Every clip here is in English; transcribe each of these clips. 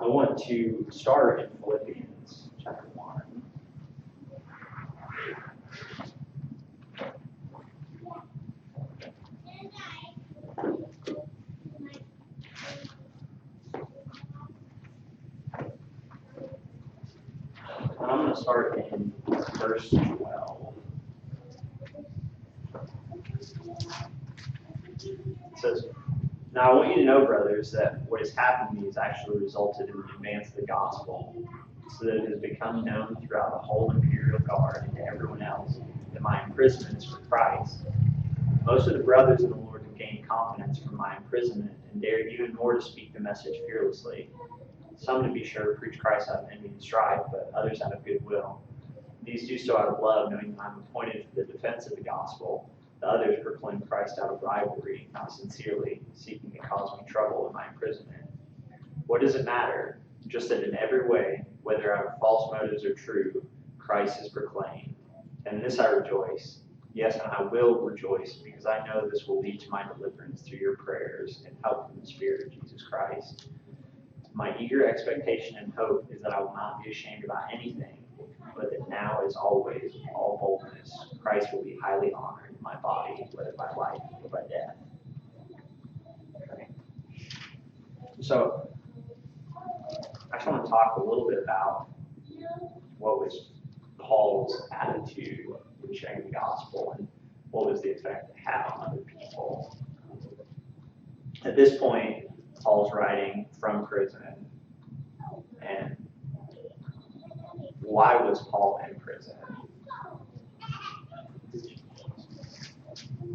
I want to start in Philippians chapter 1. And I'm going to start in verse 12. It says, "Now I want you to know, brothers, that what has happened to me has actually resulted in the advance of the gospel, so that it has become known throughout the whole imperial guard and to everyone else that my imprisonment is for Christ. Most of the brothers in the Lord have gained confidence from my imprisonment and dare even more to speak the message fearlessly. Some, to be sure, preach Christ out of envy and strife, but others out of goodwill. These do so out of love, knowing that I am appointed for the defense of the gospel. The others proclaim Christ out of rivalry, not sincerely, seeking to cause me trouble in my imprisonment. What does it matter? Just that in every way, whether out of false motives or true, Christ is proclaimed. And in this I rejoice. Yes, and I will rejoice, because I know this will lead to my deliverance through your prayers and help from the Spirit of Jesus Christ. My eager expectation and hope is that I will not be ashamed about anything, but that now, as always, with all boldness, Christ will be highly honored in my body, whether by life or by death." Okay. So, I just want to talk a little bit about what was Paul's attitude in sharing the gospel and what was the effect it had on other people. At this point, Paul's writing from prison. And why was Paul in prison?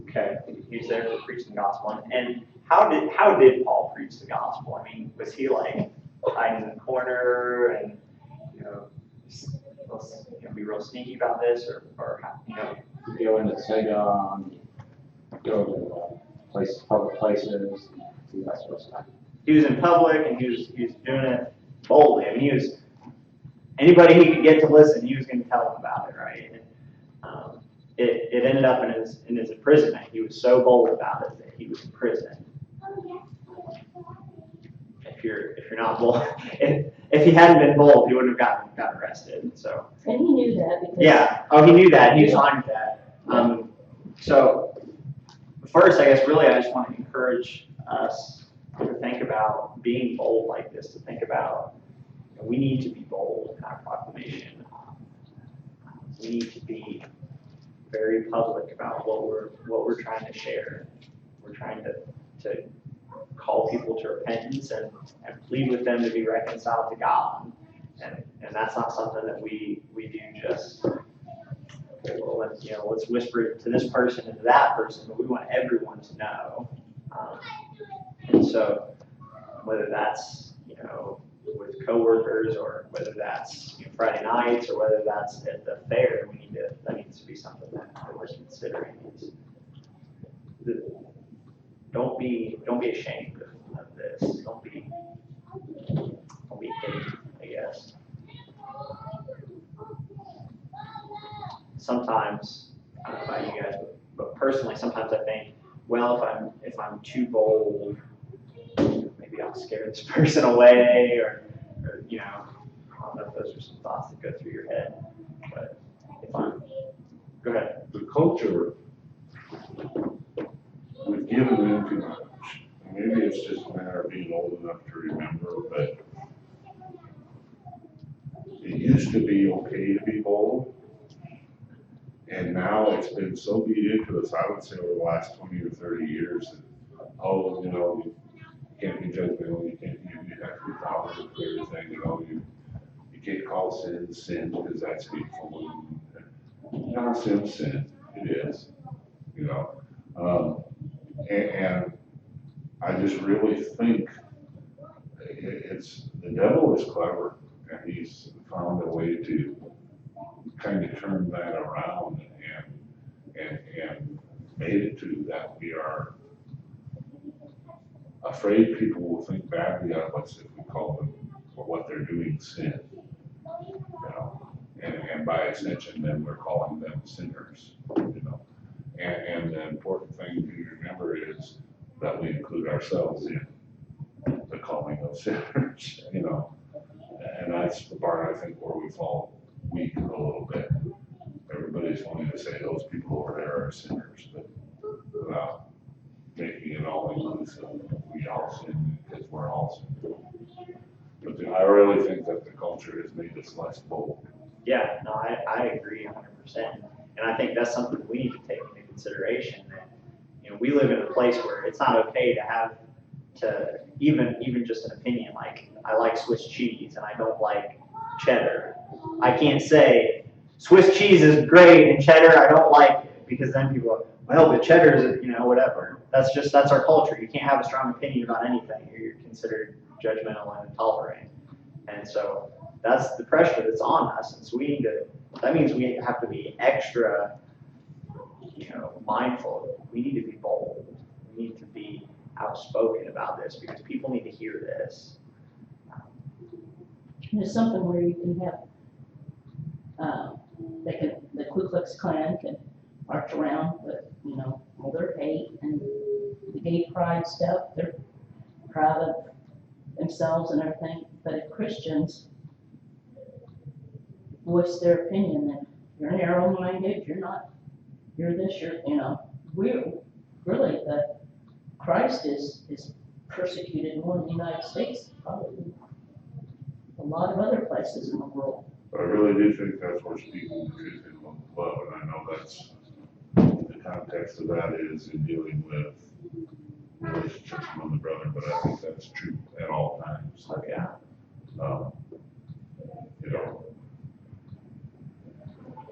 Okay, he was there for preaching the gospel. And how did Paul preach the gospel? I mean, was he like hiding in the corner and be real sneaky about this, or go into synagogue, go to public places, do that sort of stuff. He was in public and he was doing it boldly. I mean, anybody he could get to listen, he was going to tell them about it, right? And, it ended up in his imprisonment. He was so bold about it that he was in prison. If you're not bold, if he hadn't been bold, he wouldn't have got arrested. So. And he knew that. Because he knew that. He was fine with that. So first, I guess really I just want to encourage us to think about being bold like this. To think about we need to be bold in our proclamation. We need to be very public about what we're trying to share. We're trying to call people to repentance and plead with them to be reconciled to God. And that's not something that we do just, okay, well, let's whisper to this person and to that person, but we want everyone to know. And so whether that's, with coworkers, or whether that's Friday nights, or whether that's at the fair, that needs to be something that we're considering. Don't be ashamed of this. Don't be hidden, I guess. Sometimes, I don't know about you guys, but personally, sometimes I think, well, if I'm too bold, maybe I'll scare this person away, or I don't know if those are some thoughts that go through your head. But go ahead. The culture, we've given in too much. Maybe it's just a matter of being old enough to remember, but it used to be okay to be bold, and now it's been so beat into us, I would say, over the last 20 or 30 years, that, you can't be judgmental, you have to be tolerant for everything, you can't call sin because that's hateful. No, sin's sin. It is, and I just really think the devil is clever, and he's found a way to kind of turn that around and made it to that we are afraid people will think badly of us if we call them for what they're doing sin. And by extension, then we're calling them sinners. And the important thing to remember is that we include ourselves in the calling of sinners. that's the part I think where we fall weak a little bit. Everybody's wanting to say those people over there are sinners, but without making it all inclusive. We all sin because we're all sinners. But I really think that the culture has made us less bold. Yeah, no, I agree 100%. And I think that's something we need to take into consideration, that, we live in a place where it's not okay to have to, even just an opinion, like, I like Swiss cheese and I don't like cheddar. I can't say, Swiss cheese is great and cheddar, I don't like it, because then people are, well, but cheddar is, whatever. That's our culture. You can't have a strong opinion about anything, or you're considered judgmental and intolerant. And so that's the pressure that's on us. And so that means we have to be extra, mindful. We need to be bold. We need to be outspoken about this, because people need to hear this. There's something where you can have, the Ku Klux Klan can march around, but, their hate and the gay pride stuff, they're proud of themselves and everything. But if Christians voice their opinion, then you're narrow-minded, you're this, we're really, Christ is persecuted more in the United States, probably than a lot of other places in the world. But I really do think that's where speaking the truth in love, and I know that's, the context of that is in dealing with relationships among the brethren, but I think that's true at all times. So, yeah.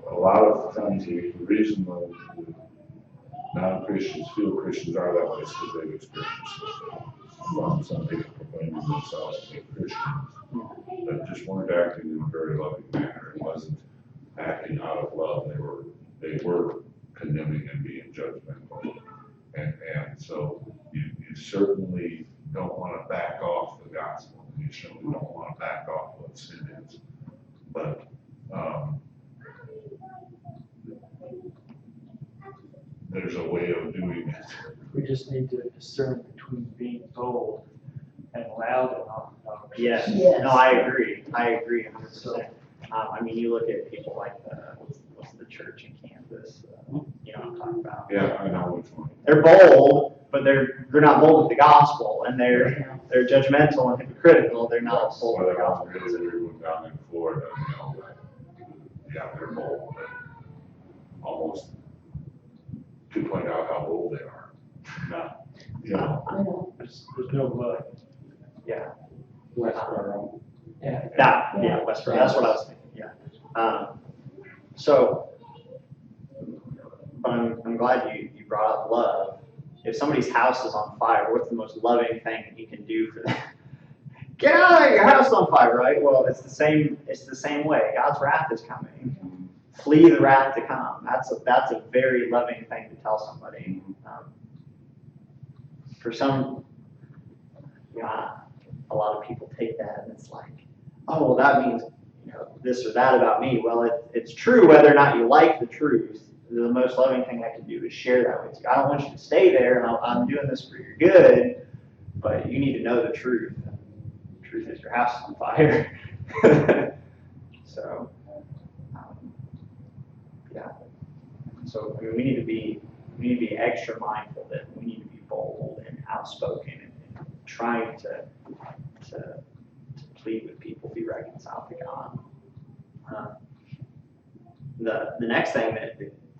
A lot of times the reason the non-Christians feel Christians are that way is because they've experienced from somebody proclaiming themselves to be Christians, that just weren't acting in a very loving manner. It wasn't acting out of love. They were condemning and being judgmental. And so you certainly don't want to back off the gospel. You certainly don't want to back off what sin is. But there's a way of doing it. We just need to discern between being bold and loud enough. Yes. Yes. No, I agree 100%. You look at people like what's the church in Kansas? You know what I'm talking about. Yeah, I know which one. They're bold, but they're not bold with the gospel, and they're judgmental and hypocritical. They're not bold Well, with the they're gospel. really weird one down in Florida, yeah, they're bold, but almost to point out how bold they are. Not, I know. There's no mud. Yeah. Westboro. Yeah. Westboro. That's what I was thinking. Yeah. But I'm glad you brought up love. If somebody's house is on fire, what's the most loving thing that you can do for them? Get out of there! Your house is on fire, right? Well, it's the same way. God's wrath is coming. Flee the wrath to come. That's a very loving thing to tell somebody. For some, a lot of people take that and it's like, oh, well, that means this or that about me. Well, it's true whether or not you like the truth. The most loving thing I can do is share that with you. I don't want you to stay there, and I'm doing this for your good, but you need to know the truth. The truth is your house is on fire. So, yeah. So we need to be extra mindful that we need to be bold and outspoken and trying to plead with people, be reconciled to God. The next thing that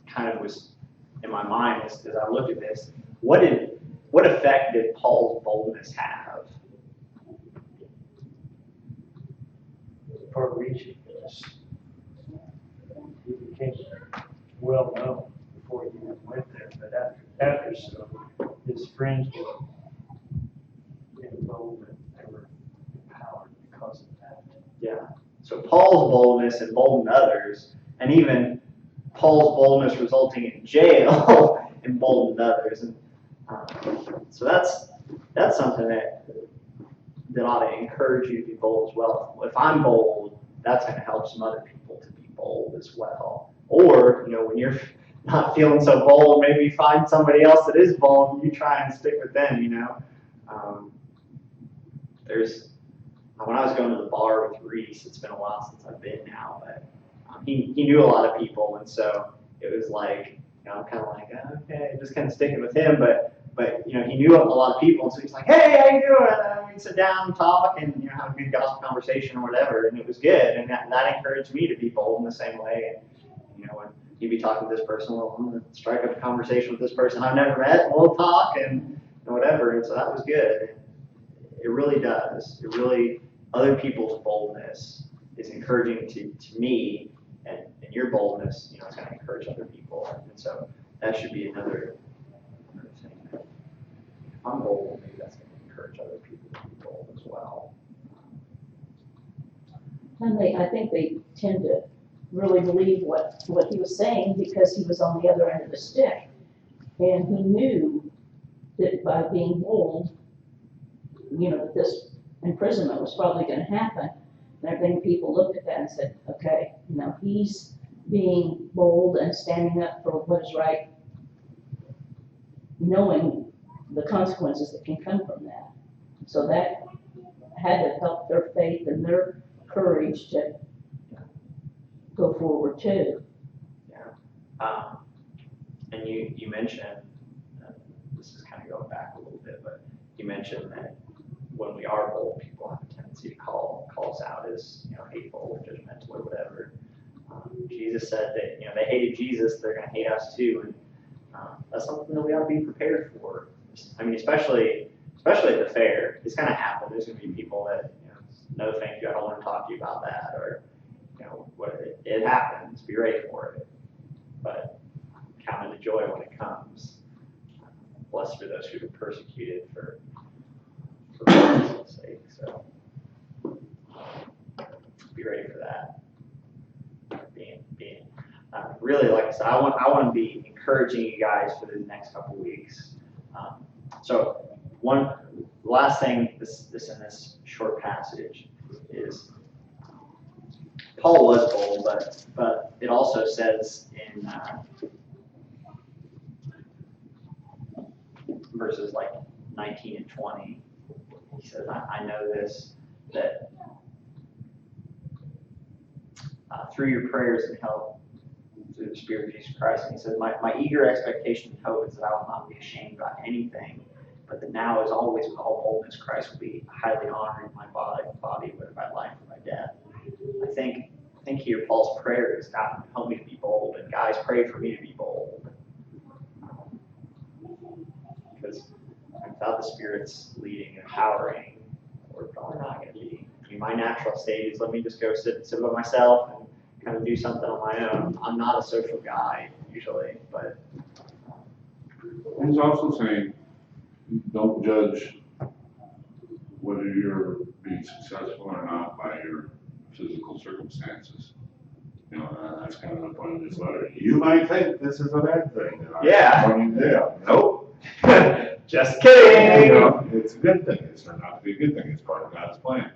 kind of was in my mind as I looked at this, what effect did Paul's boldness have? Far-reaching. He became well known before he even went there, but after so, his friends were involved and they were empowered because of that. Yeah. So Paul's boldness emboldened others, and even Paul's boldness resulting in jail emboldened others. And so that's something that ought to encourage you to be bold as well. If I'm bold, that's going to help some other people to be bold as well. Or, when you're not feeling so bold, maybe find somebody else that is bold and you try and stick with them, when I was going to the bar with Reese, it's been a while since I've been now, but he knew a lot of people, and so it was like, I'm kind of like, okay, just kind of sticking with him, but he knew a lot of people, and so he's like, hey, how you doing? We can sit down and talk and have a good gospel conversation or whatever, and it was good, and that encouraged me to be bold in the same way. And when he'd be talking to this person, well, I'm gonna strike up a conversation with this person I've never met, and we'll talk and whatever, and so that was good. And it really does. It really, other people's boldness is encouraging to me, and your boldness, is going to encourage other people, and so that should be another thing. If I'm bold, maybe that's going to encourage other people to be bold as well. And I think they tend to really believe what he was saying because he was on the other end of the stick. And he knew that by being bold, that this imprisonment was probably going to happen. And I think people looked at that and said, okay, he's being bold and standing up for what is right, knowing the consequences that can come from that. So that had to help their faith and their courage to go forward too. Yeah. And you mentioned, this is kind of going back a little bit, but you mentioned that when we are bold, people have a tendency to call us out as hateful or judgmental or whatever. Jesus said that they hated Jesus, they're going to hate us too, and that's something that we ought to be prepared for. I mean, especially at the fair, it's going to happen. There's going to be people that no, thank you, I don't want to talk to you about that, or it happens. Be ready for it, but count it a joy when it comes. Blessed are those who are persecuted for righteousness' sake. So be ready for that. Being really, like I said, I want to be encouraging you guys for the next couple weeks. So one last thing, this in this short passage is Paul was bold, but it also says in verses like 19 and 20, he says, I know this, that through your prayers and help, through the Spirit of Jesus Christ, and he says, my eager expectation and hope is that I will not be ashamed about anything, but that now, as always, with all boldness, Christ will be highly honored in my body, whether by life or by death. I think here Paul's prayer is, God, help me to be bold, and guys, pray for me to be bold. Because without the Spirit's leading and empowering, we're probably not going to be. I mean, my natural state is let me just go sit by myself and kind of do something on my own. I'm not a social guy usually, but. He's also saying, don't judge whether you're being successful or not by your physical circumstances. That's kind of the point of this letter. You might think this is a bad thing. Nope. Just kidding. It's a good thing. It's turned out to be a good thing. It's part of God's plan.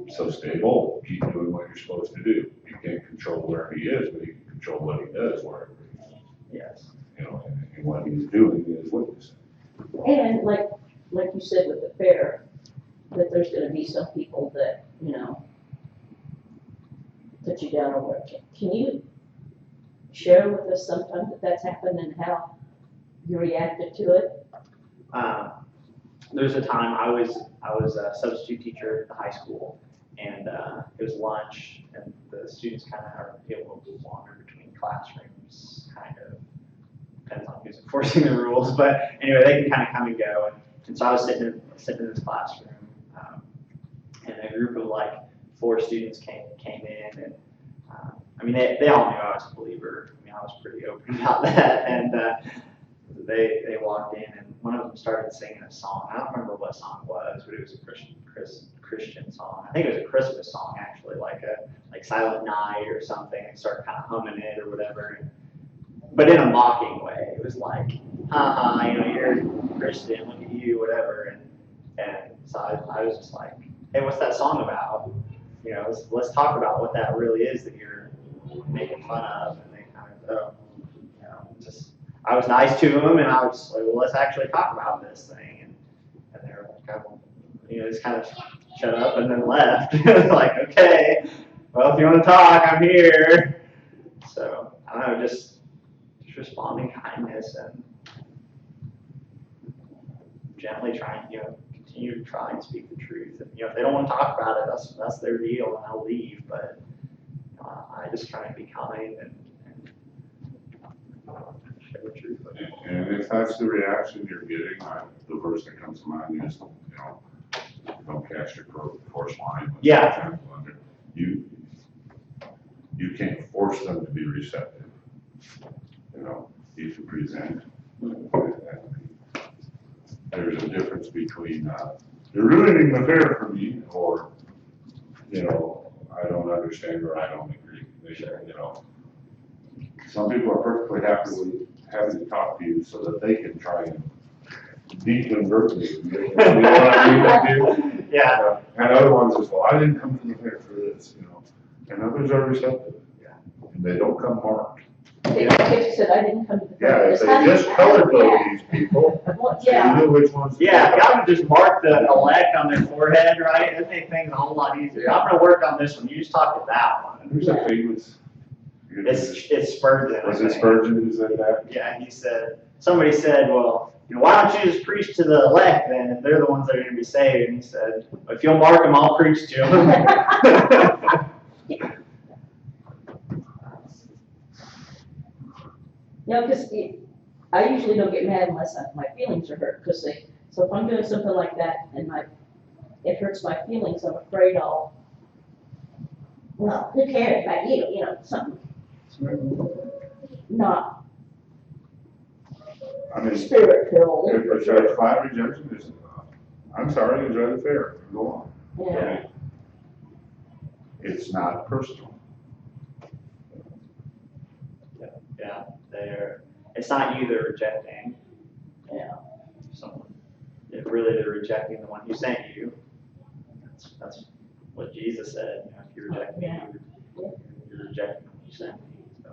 So stay bold. Keep doing what you're supposed to do. You can't control where He is, but you can control what He does wherever He is. Yes. And what He's doing is witnessing. And like you said with the fair, that there's going to be some people that put you down or what. Can you share with us sometimes that that's happened and how you reacted to it? There's a time I was a substitute teacher at the high school, and it was lunch, and the students kind of are able to wander between classrooms, kind of depends on who's enforcing the rules, but anyway, they can kind of come and go, and so I was sitting in this classroom, and a group of like 4 students came in, and I mean they all knew I was a believer. I mean I was pretty open about that, and they walked in, and one of them started singing a song. I don't remember what song it was, but it was a Christian song. I think it was a Christmas song actually, like Silent Night or something. And started kind of humming it or whatever, but in a mocking way. It was like, haha, you're a Christian, look at you, whatever. And so I was just like, hey, what's that song about? Let's talk about what that really is that you're making fun of. And they kind of, I was nice to them, and I was like, well, let's actually talk about this thing. And they were like, just kind of shut up and then left. Like, okay, well, if you want to talk, I'm here. So, I don't know, just responding kindness and gently trying, continue to try and speak the truth. And, if they don't want to talk about it, that's their deal, and I'll leave. But I just try and be kind and share the truth with them. And if that's the reaction you're getting, the first that comes to mind is, don't cast your force line. Yeah. You can't force them to be receptive. You can present. There's a difference between, you're ruining the fair for me, or, I don't understand or I don't agree. Some people are perfectly happy to talk to you so that they can try and deconvert you. You know what I mean? Yeah. And other ones is, well, I didn't come to the fair for this, And others are receptive. Yeah. And they don't come marked. They said, I didn't come to the. Yeah, if they just color code these people, Well, so yeah. you know which ones. Yeah, if y'all would just mark the elect on their forehead, right? That makes things a whole lot easier. I'm gonna work on this one. You just talk to that one. Who's that famous? It's Spurgeon. Was it Spurgeon who said that? Yeah, somebody said, well, why don't you just preach to the elect then, if they're the ones that are gonna be saved? And he said, if you'll mark them, I'll preach to them. Because I usually don't get mad unless my feelings are hurt, so if I'm doing something like that and it hurts my feelings, I'm afraid well, who cares about you, something not spirit filled. If a flat rejection is, I'm sorry, enjoy the fair, go on. Yeah. It's not personal. Yeah, it's not you they're rejecting. Yeah. Someone, they're rejecting the one who sent you. That's what Jesus said. If you reject me, you're rejecting the one who sent me. So.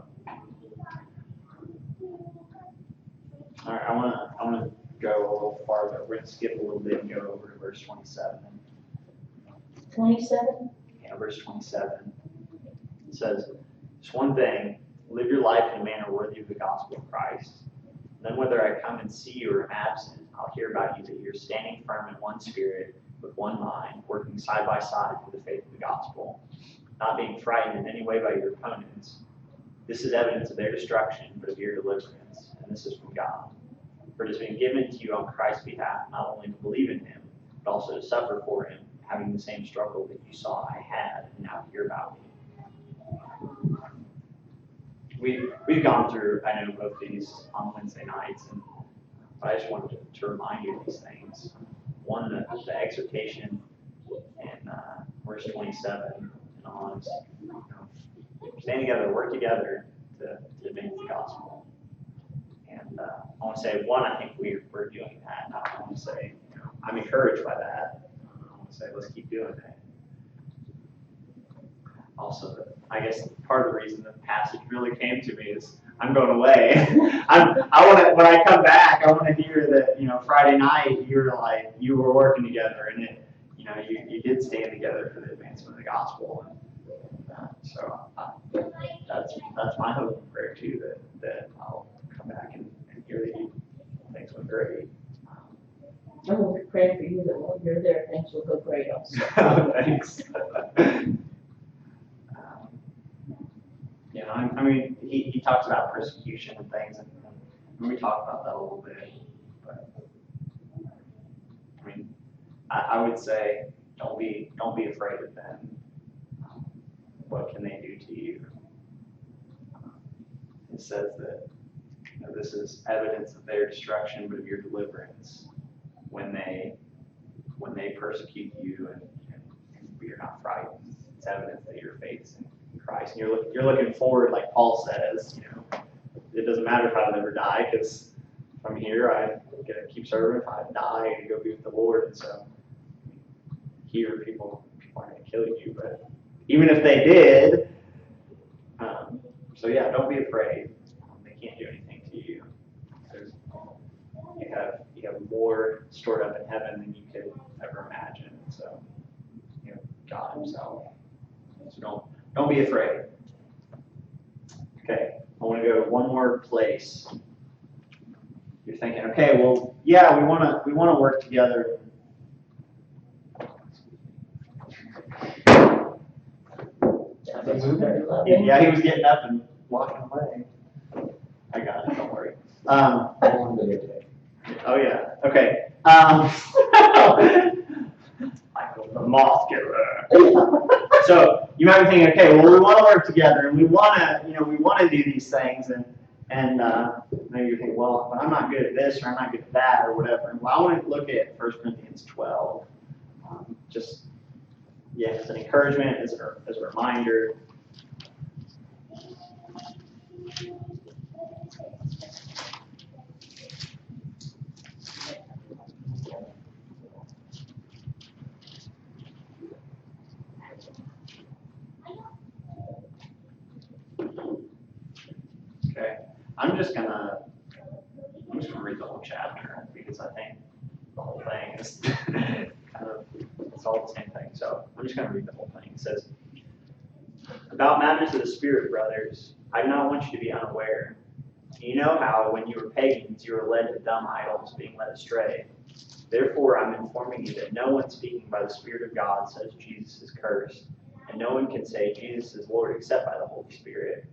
All right, I wanna go a little farther. We're gonna skip a little bit and go over to verse 27. 27? Yeah, verse 27. It says, "It's one thing. Live your life in a manner worthy of the gospel of Christ. Then whether I come and see you or am absent, I'll hear about you that you're standing firm in one spirit, with one mind, working side by side for the faith of the gospel, not being frightened in any way by your opponents. This is evidence of their destruction, but of your deliverance, and this is from God. For it has been given to you on Christ's behalf, not only to believe in him, but also to suffer for him, having the same struggle that you saw I had, and now hear about me." We've gone through, I know, both these on Wednesday nights, and I just wanted to remind you of these things. One, the exhortation in verse 27 and on, stand together, work together to advance the gospel. And I want to say, one, I think we're doing that. And I want to say, I'm encouraged by that. I want to say, let's keep doing it. Also, I guess part of the reason the passage really came to me is I'm going away. When I come back, I want to hear that, Friday night you were working together and you did stand together for the advancement of the gospel. And, so that's my hope and prayer too, that I'll come back and hear that things went great. I'm going to be praying for you that while you're there, things will go great also. Thanks. He talks about persecution and things, and we talked about that a little bit. But I would say, don't be afraid of them. What can they do to you? It says that this is evidence of their destruction, but of your deliverance. When they persecute you and you're not frightened, it's evidence that your faith is in Christ. And you're looking forward, like Paul says, it doesn't matter if I live or die, because from here I'm gonna keep serving. If I die, I'm gonna go be with the Lord. And so here people aren't gonna kill you, but even if they did, so yeah, don't be afraid. They can't do anything to you. You have more stored up in heaven than you could ever imagine. So, God himself. So don't be afraid. Okay, I want to go to one more place. You're thinking, okay, well, yeah, we want to work together. Very loving. Yeah, he was getting up and walking away. I got it, don't worry. How long did it take? Oh yeah, okay. Michael the moth killer. So you might be thinking, okay, well, we want to work together, and we want to do these things, and maybe you think, well, but I'm not good at this, or I'm not good at that, or whatever. Well, I want to look at 1 Corinthians 12, as an encouragement, as a reminder. Okay, I'm just gonna read the whole chapter because I think the whole thing is it's all the same thing. So I'm just gonna read the whole thing. It says, "About matters of the Spirit, brothers, I do not want you to be unaware. You know how, when you were pagans, you were led to dumb idols, being led astray. Therefore, I'm informing you that no one speaking by the Spirit of God says Jesus is cursed, and no one can say Jesus is Lord except by the Holy Spirit.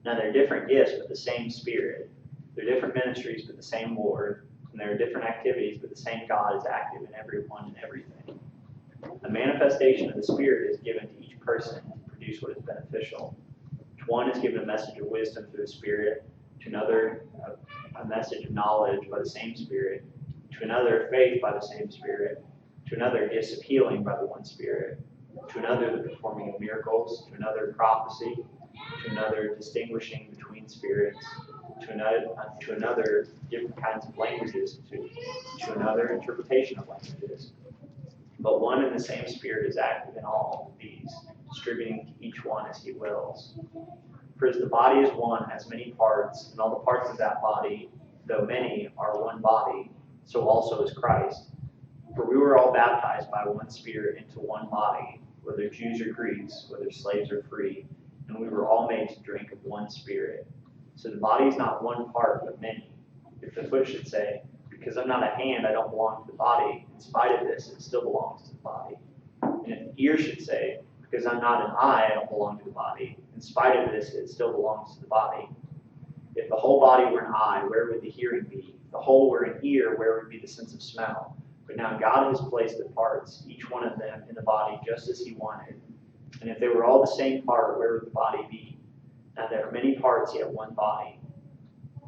Now, there are different gifts, but the same Spirit. There are different ministries, but the same Lord. And there are different activities, but the same God is active in everyone and everything. The manifestation of the Spirit is given to each person to produce what is beneficial. To one is given a message of wisdom through the Spirit, to another a message of knowledge by the same Spirit, to another faith by the same Spirit, to another gifts of healing by the one Spirit, to another the performing of miracles, to another prophecy, to another distinguishing between spirits, to another different kinds of languages, to another interpretation of languages. But one and the same Spirit is active in all of these, distributing to each one as he wills. For as the body is one, has many parts, and all the parts of that body, though many, are one body, so also is Christ. For we were all baptized by one Spirit into one body, whether Jews or Greeks, whether slaves or free, and we were all made to drink of one Spirit. So the body is not one part, but many. If the foot should say, because I'm not a hand, I don't belong to the body, in spite of this, it still belongs to the body. And if the ear should say, because I'm not an eye, I don't belong to the body, in spite of this, it still belongs to the body. If the whole body were an eye, where would the hearing be? If the whole were an ear, where would be the sense of smell? But now God has placed the parts, each one of them, in the body just as he wanted. And if they were all the same part, where would the body be? Now there are many parts, yet one body.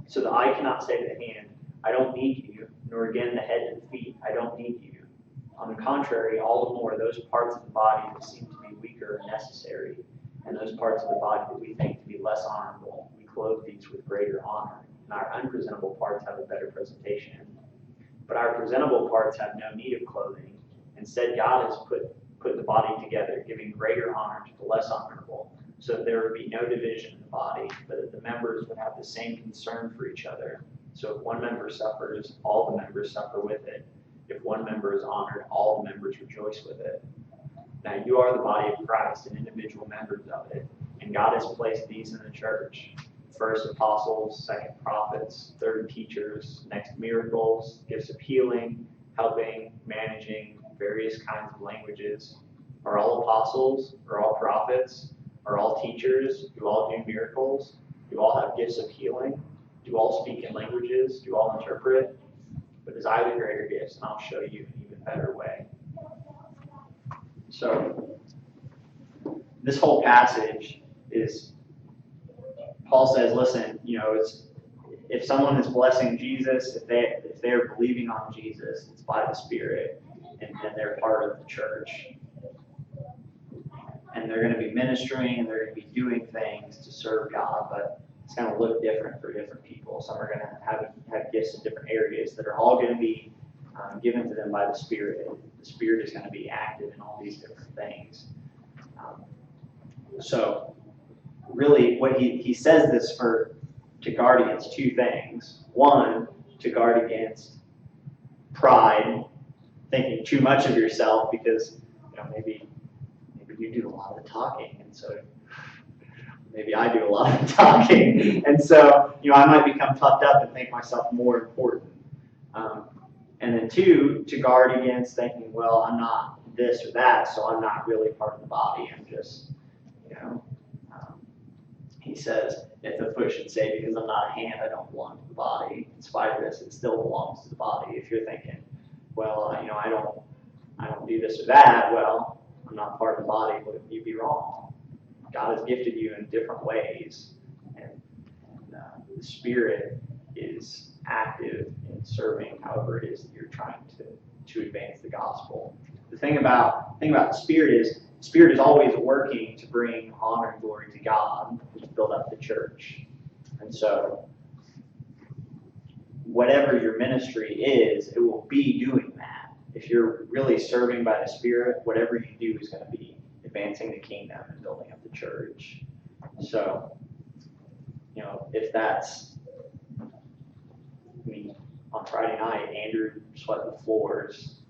So the eye cannot say to the hand, I don't need you, nor again the head to the feet, I don't need you. On the contrary, all the more, those parts of the body that seem to be weaker are necessary, and those parts of the body that we think to be less honorable, we clothe these with greater honor, and our unpresentable parts have a better presentation. But our presentable parts have no need of clothing. Instead, God has put the body together, giving greater honor to the less honorable, so that there would be no division in the body, but that the members would have the same concern for each other. So if one member suffers, all the members suffer with it. If one member is honored, all the members rejoice with it. Now you are the body of Christ and individual members of it, and God has placed these in the church. First apostles, second prophets, third teachers, next miracles, gifts of healing, helping, managing, various kinds of languages. Are all apostles? Are all prophets? Are all teachers? Do all do miracles? Do all have gifts of healing? Do all speak in languages? Do all interpret? But as I have the greater gifts, and I'll show you an even better way. So, this whole passage is, Paul says, listen, if someone is blessing Jesus, if they're believing on Jesus, it's by the Spirit, and they're part of the church. And they're going to be ministering, and they're going to be doing things to serve God, but it's going to look different for different people. Some are going to have gifts in different areas that are all going to be given to them by the Spirit. The Spirit is going to be active in all these different things. So really, what he says this to guard against two things. One, to guard against pride, thinking too much of yourself because, maybe you do a lot of the talking, and so maybe I do a lot of the talking, and so, I might become puffed up and think myself more important. And then two, to guard against thinking, well, I'm not this or that, so I'm not really part of the body. I'm just, he says, if the foot should say, because I'm not a hand, I don't belong to the body. In spite of this, it still belongs to the body. If you're thinking, well, I don't do this or that, well, I'm not part of the body, would you be wrong? God has gifted you in different ways, and the Spirit is active in serving however it is that you're trying to advance the gospel. The thing about the Spirit is always working to bring honor and glory to God, to build up the church. And so, whatever your ministry is, it will be doing that. If you're really serving by the Spirit, whatever you do is going to be advancing the kingdom and building up the church. So, if that's, on Friday night, Andrew swept the floors.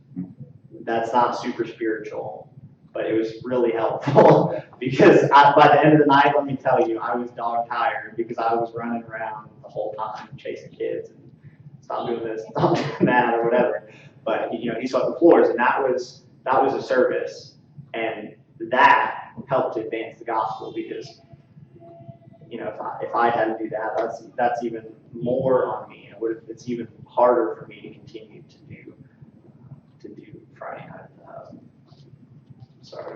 That's not super spiritual, but it was really helpful because by the end of the night, let me tell you, I was dog tired because I was running around the whole time chasing kids and stop doing this, stop doing that, or whatever. But he swept the floors, and that was a service, and that helped advance the gospel because if I had to do that, that's even more on me. It's even harder for me to continue to do Friday night.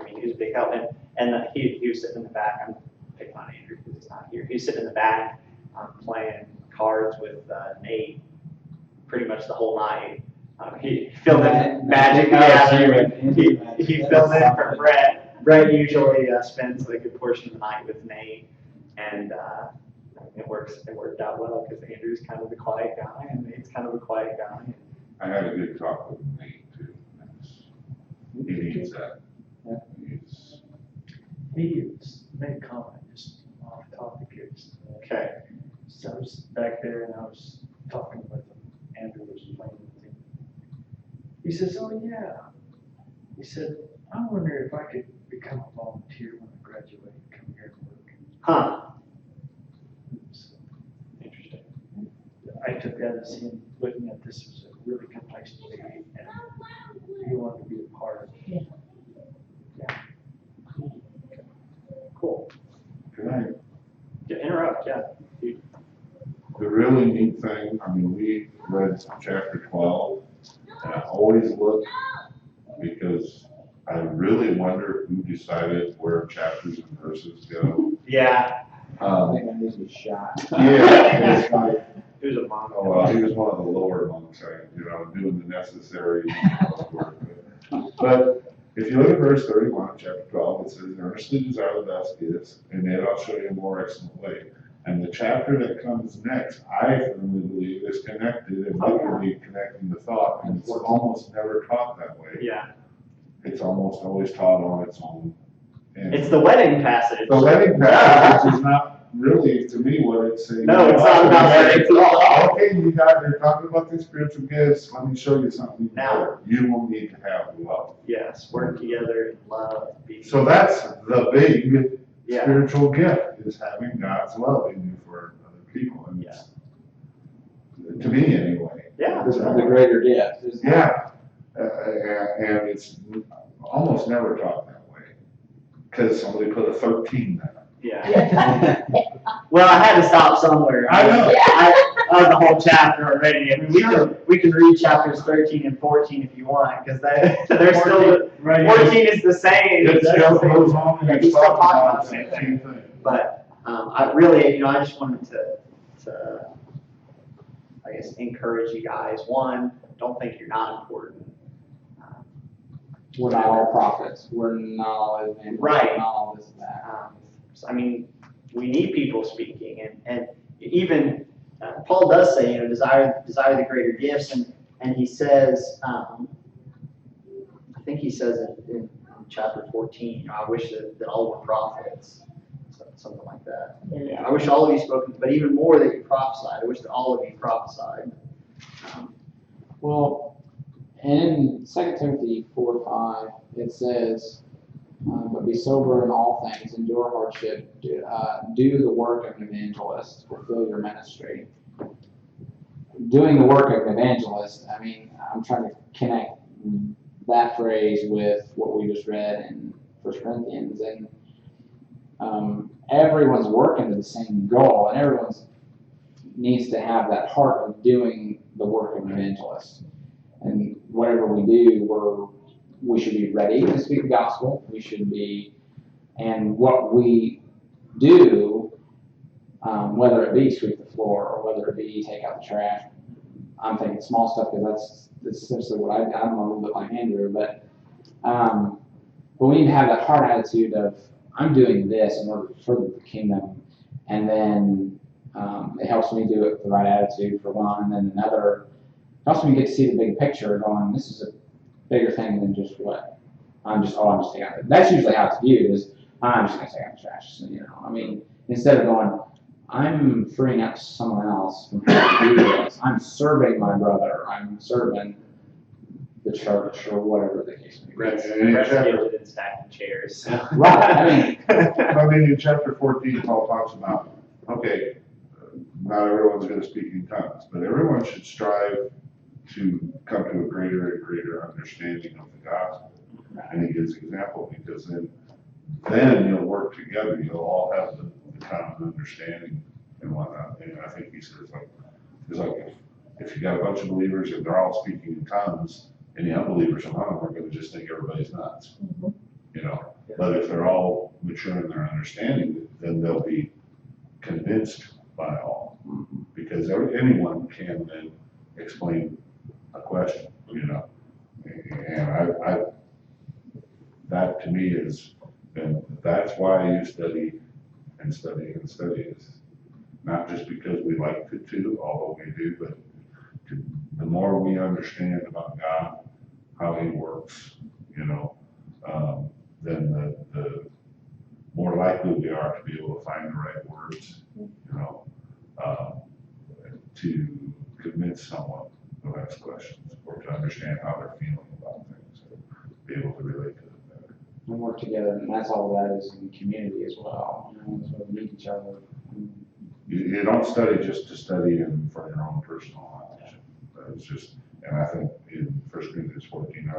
He was a big help, and he was sitting in the back. I'm picking on Andrew because he's not here. He was sitting in the back playing cards with Nate pretty much the whole night. He filled in Magic the Gathering. He filled in for Brett. Brett usually spends a good portion of the night with Nate, and it worked out well because Andrew's kind of the quiet guy and Nate's kind of a quiet guy. I had a good talk with Nate too. He needs that. He made a comment just off topic here. Okay. So I was back there and I was talking with him. Andrew was playing with him. He says, "Oh yeah." He said, "I wonder if I could become a volunteer when I graduate and come here and work." Huh. So Interesting. I took that as him looking at this as a really good place to be, and he wanted to be a part of it. Cool. Can I, Yeah, interrupt, yeah. the really neat thing, we read chapter 12, and I always look because I really wonder who decided where chapters and verses go. Yeah. I think I need a shot. Yeah, it's like, It was a monk. oh, well, he was one of the lower monks, doing the necessary work. But if you look at verse 31 of chapter 12, it says, "Earnestly desire the best gifts, and yet I'll show you a more excellent way." And the chapter that comes next, I firmly believe, is connected and literally connecting the thought, and it's almost never taught that way. Yeah. It's almost always taught on its own. And It's the wedding passage. the wedding passage, which is not really, to me, what it's saying. No, it's not about weddings at all. Okay, you're talking about the spiritual gifts, let me show you something. Now. You will need to have love. Yes, work together in love. So that's the big Yeah. spiritual gift, is having God's love in you for other people. And it's, to me anyway. Yeah. This is the greater gift. Isn't it? Yeah. And it's almost never taught that way. Because somebody put a 13 there. Yeah. Well, I had to stop somewhere. I know. I was the whole chapter already. We can read chapters 13 and 14 if you want, because they're still, 14 is the same. It still goes on and He's it's still talking talking about about the the same same thing. But I really, I just wanted to, I guess, encourage you guys. One, don't think you're not important. We're not all prophets. We're not all and Right. We're not all this and that. So, we need people speaking, and even Paul does say, desire the greater gifts, and he says, I think he says it in chapter 14, I wish that all were prophets, something like that. Yeah. I wish all of you spoke, but even more that you prophesied. I wish that all of you prophesied. Well, in 2 Timothy 4:5, it says, but be sober in all things, endure hardship, do the work of an evangelist, fulfill your ministry. Doing the work of an evangelist, I mean, I'm trying to connect that phrase with what we just read in 1 Corinthians, and everyone's working to the same goal, and everyone needs to have that heart of doing the work of an evangelist. And whatever we do, we should be ready to speak the gospel. We should be, and what we do, whether it be sweep the floor or whether it be take out the trash, I'm thinking small stuff because that's essentially what I'm a little bit like Andrew, but we need to have that heart attitude of I'm doing this in order to further the kingdom, and then it helps me do it with the right attitude for one, and then another, it helps me get to see the big picture going, this is a bigger thing than just what I'm just taking out. That's usually how it's viewed, is I'm just going to take out the trash. So, I mean, instead of going, I'm freeing up someone else from having to do this. I'm serving my brother. I'm serving the church or whatever the case may be. Right. Rest gifted in stacking chairs. So. Right. I mean, in chapter 14, Paul talks about, okay, not everyone's going to speak in tongues, but everyone should strive to come to a greater and greater understanding of the gospel. And he gives an example, because then you'll work together. You'll all have the common understanding and whatnot. And I think he says, like if you got a bunch of believers and they're all speaking in tongues, and the unbelievers among them are going to just think everybody's nuts. But if they're all mature in their understanding, then they'll be convinced by all, because anyone can then explain a question, and I that to me is, and that's why you study and study and study, is not just because we like to, although we do, but the more we understand about God, how he works, then the more likely we are to be able to find the right words, to convince someone who has questions, or to understand how they're feeling about things, or be able to relate to them better. And work together, and that's all that is in community as well. So we need each other. You don't study just to study and for your own personal knowledge. It's just, and I think in 1 Corinthians 14,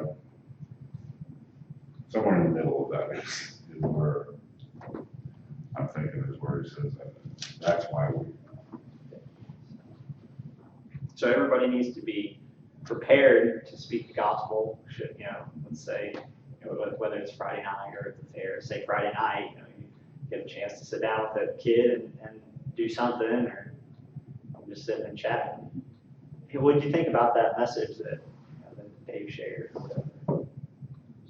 somewhere in the middle of that is where I'm thinking is where he says that. That's why we. So everybody needs to be prepared to speak the gospel. Should, let's say, whether it's Friday night or at the fair, say Friday night, you get a chance to sit down with a kid and do something, or I'm just sitting and chatting. Hey, what did you think about that message that Dave shared?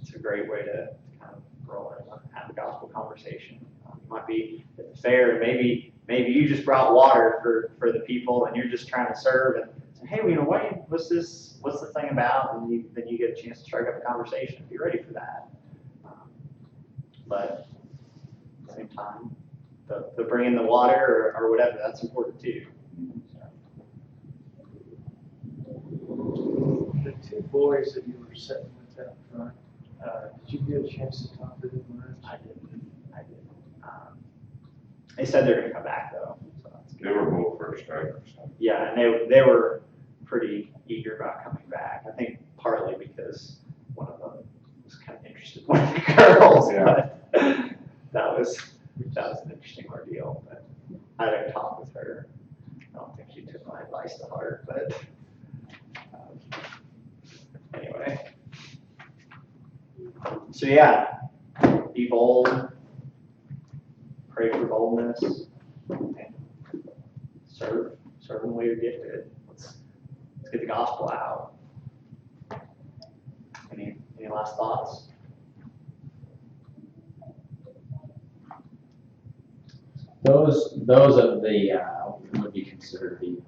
It's a great way to kind of roll in and have a gospel conversation. You might be at the fair, and maybe you just brought water for the people, and you're just trying to serve, and say, hey, what's the thing about? And then you get a chance to strike up a conversation. Be ready for that. But at the same time, the bringing the water or whatever, that's important too. The two boys that you were sitting with out front, did you get a chance to talk to them much? I did. They said they're going to come back though. So that's good. They were both first timers. Yeah, and they were pretty eager about coming back. I think partly because one of them was kind of interested in one of the girls. Yeah. But that was an interesting ordeal. But I had a talk with her. I don't think she took my advice to heart, but anyway. So yeah, be bold. Pray for boldness. And serve in the way you're gifted. Let's get the gospel out. Any last thoughts? Those of the would be considered the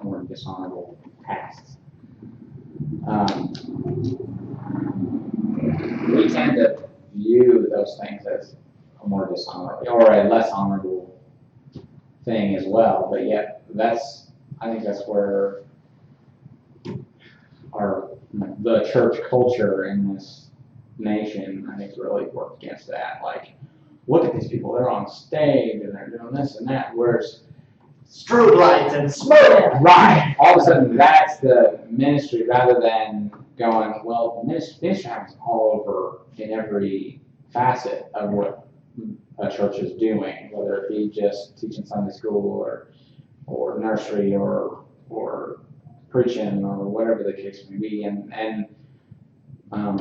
more dishonorable pasts. We tend to view those things as a more dishonorable or a less honorable thing as well, but yet I think that's where our the church culture in this nation, I think, really worked against that. Like, look at these people, they're on stage and they're doing this and that, whereas Strobe lights and smoke. right, all of a sudden that's the ministry rather than going, well, ministry happens all over in every facet of what a church is doing, whether it be just teaching Sunday school or nursery or preaching or whatever the case may be. And I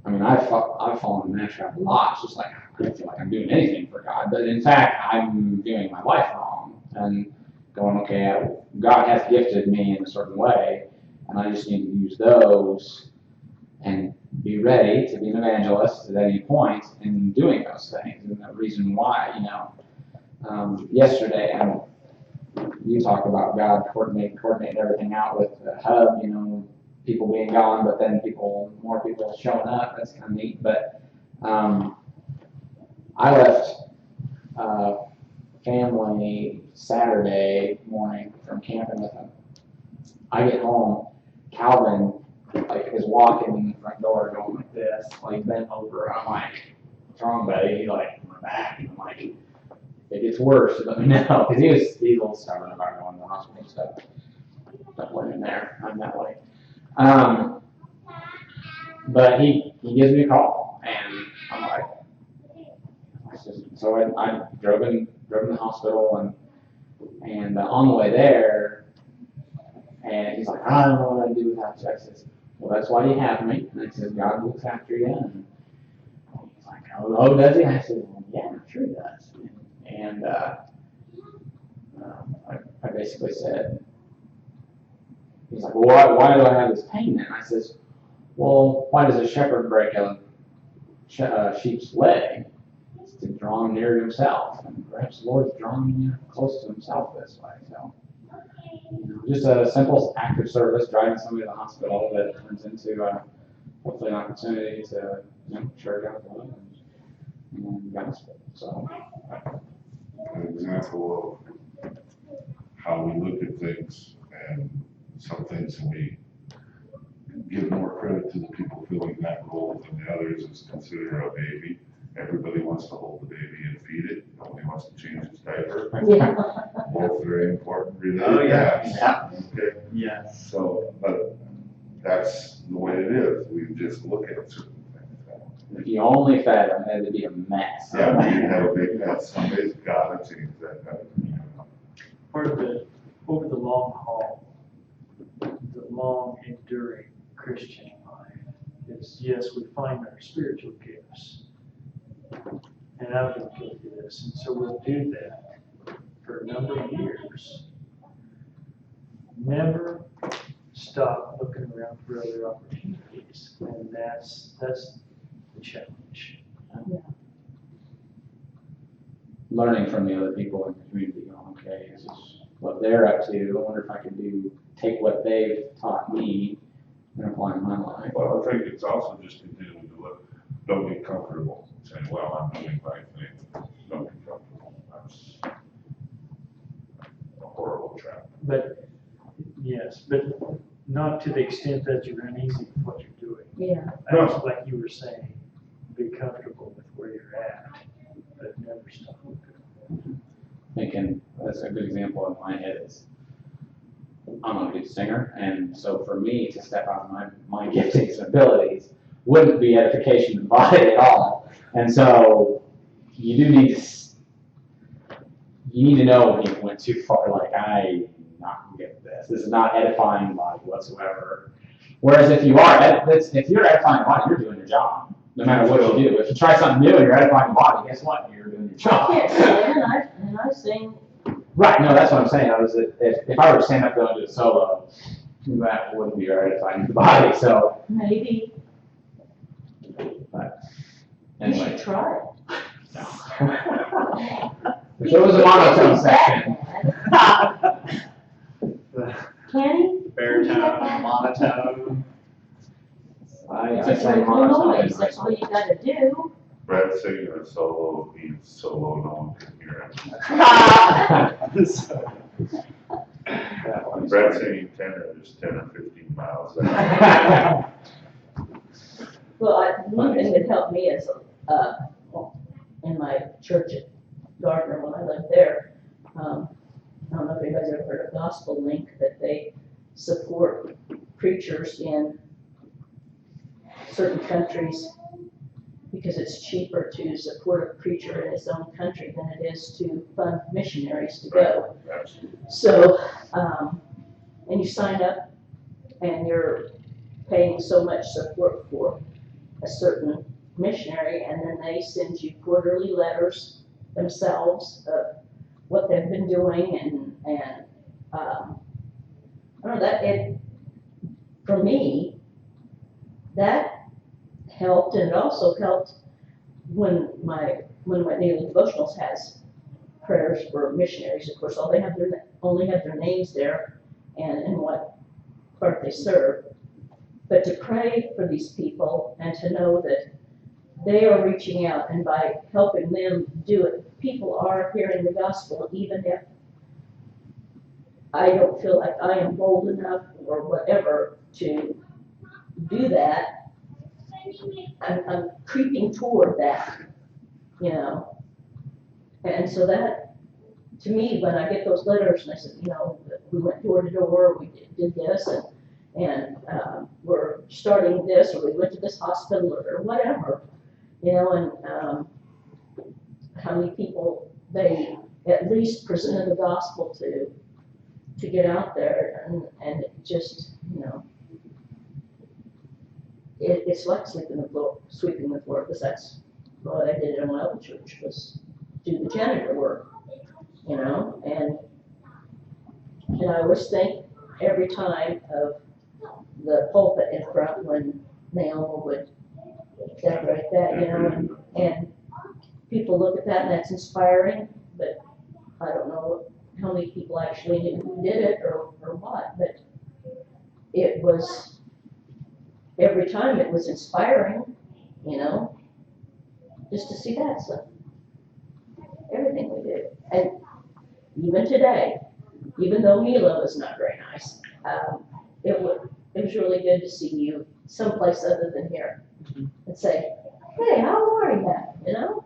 mean, I've fallen in that trap a lot. It's just like, I don't feel like I'm doing anything for God, but in fact, I'm doing my life wrong and going, okay, God has gifted me in a certain way, and I just need to use those and be ready to be an evangelist at any point in doing those things. And the reason why, yesterday, and you talked about God coordinating everything out with the hub, people being gone, but then more people showing up. That's kind of neat. But I left family Saturday morning from camping with them. I get home, Calvin is walking in the front door going like this, bent over. I'm like, what's wrong, buddy? He's like, my back. And I'm like, if it gets worse, let me know. Because he's a little stubborn about going to the hospital and stuff. Don't let him there. I'm that way. But he gives me a call, and I'm like, so I drove in the hospital, and on the way there, and he's like, I don't know what I'd do without you. I says, well, that's why you have me. And I said, God looks after you. And he's like, oh, does he? I said, well, yeah, sure he does. And I basically said, he's like, well, why do I have this pain then? I says, well, why does a shepherd break a sheep's leg? It's to draw him near to himself. And perhaps the Lord's drawing you close to himself this way. So, just a simple act of service, driving somebody to the hospital that turns into hopefully an opportunity to share God's love and gospel. So, an example of how we look at things, and some things we give more credit to the people filling that role than the others is consider a baby. Everybody wants to hold the baby and feed it. Nobody wants to change its diaper. Yeah. Both very important related. Oh, yeah. tasks. Yeah. Okay. Yes. So, but that's the way it is. We just look at certain things. if you only fed them, it'd be a mess. Yeah, we have a big mess. Somebody's gotta change that. Part of over the long haul, the long enduring Christian life is, yes, we find our spiritual gifts. And I'm going to go through this, and so we'll do that for a number of years. Never stop looking around for other opportunities, and that's the challenge. Learning from the other people in the community, going, okay, this is what they're up to. I wonder if I could take what they've taught me and apply in my life. Well, I think it's also just continuing to look, don't get comfortable saying, well, I'm doing my thing. Don't get comfortable. That's a horrible trap. But, yes, but not to the extent that you're uneasy with what you're doing. Yeah. Actually, like you were saying, be comfortable with where you're at, but never stop. Thinking, that's a good example in my head is, I'm a good singer, and so for me to step out of my giftings and abilities wouldn't be edification to the body at all. And so you do need to know when you went too far, like, I not gonna get this. This is not edifying the body whatsoever. Whereas if you're edifying the body, you're doing your job, no matter what you do. If you try something new and you're edifying the body, guess what? You're doing your job. I can't sing, and I sing. Right, no, that's what I'm saying. If I were to stand up and do a solo, that wouldn't be edifying the body. So Maybe. But You anyway. should try it. If there was a monotone section. Kenny? Baritone, monotone. I Just say make no monotone. noise, that's all you gotta do. Brad singing a solo means so low no one can hear him. Brad singing tenor is 10 or 15 miles. helped me as, in my church at Gardner when I lived there. I don't know if anybody's ever heard of Gospel Link, but they support preachers in certain countries because it's cheaper to support a preacher in his own country than it is to fund missionaries to go. Absolutely. So, and you sign up and you're paying so much support for a certain missionary, and then they send you quarterly letters themselves of what they've been doing, and I don't know, that it, for me, that helped, and it also helped when my daily devotionals has prayers for missionaries. Of course, only have their names there and what part they serve. But to pray for these people and to know that they are reaching out, and by helping them do it, people are hearing the gospel, even if I don't feel like I am bold enough or whatever to do that. I'm creeping toward that, you know. And so that, to me, when I get those letters and I said, you know, we went door to door, we did this, and we're starting this, or we went to this hospital, or whatever, you know, and how many people they at least presented the gospel to get out there, and it just, you know, it's like sweeping the floor, because that's what I did in my old church, was do the janitor work, you know, and I always think every time of the pulpit in front when Naomi would decorate that, you know, and people look at that and that's inspiring, but I don't know how many people actually knew who did it or what, but it was, every time it was inspiring, you know, just to see that stuff. Everything we did. And even today, even though Mila was not very nice, it was really good to see you someplace other than here and say, hey, how are you? You know?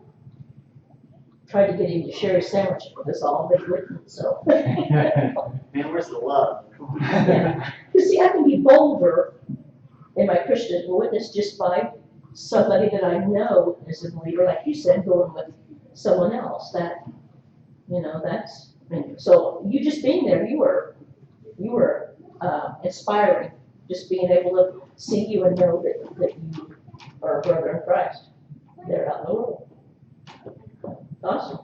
Tried to get him to share his sandwich with us all, but he wouldn't, so. Man, where's the love? Yeah. You see, I can be bolder in my Christian witness just by somebody that I know is a believer, like you said, going with someone else. That, you know, that's, I mean, so you just being there, you were inspiring, just being able to see you and know that you are a brother in Christ there out in the world. Awesome.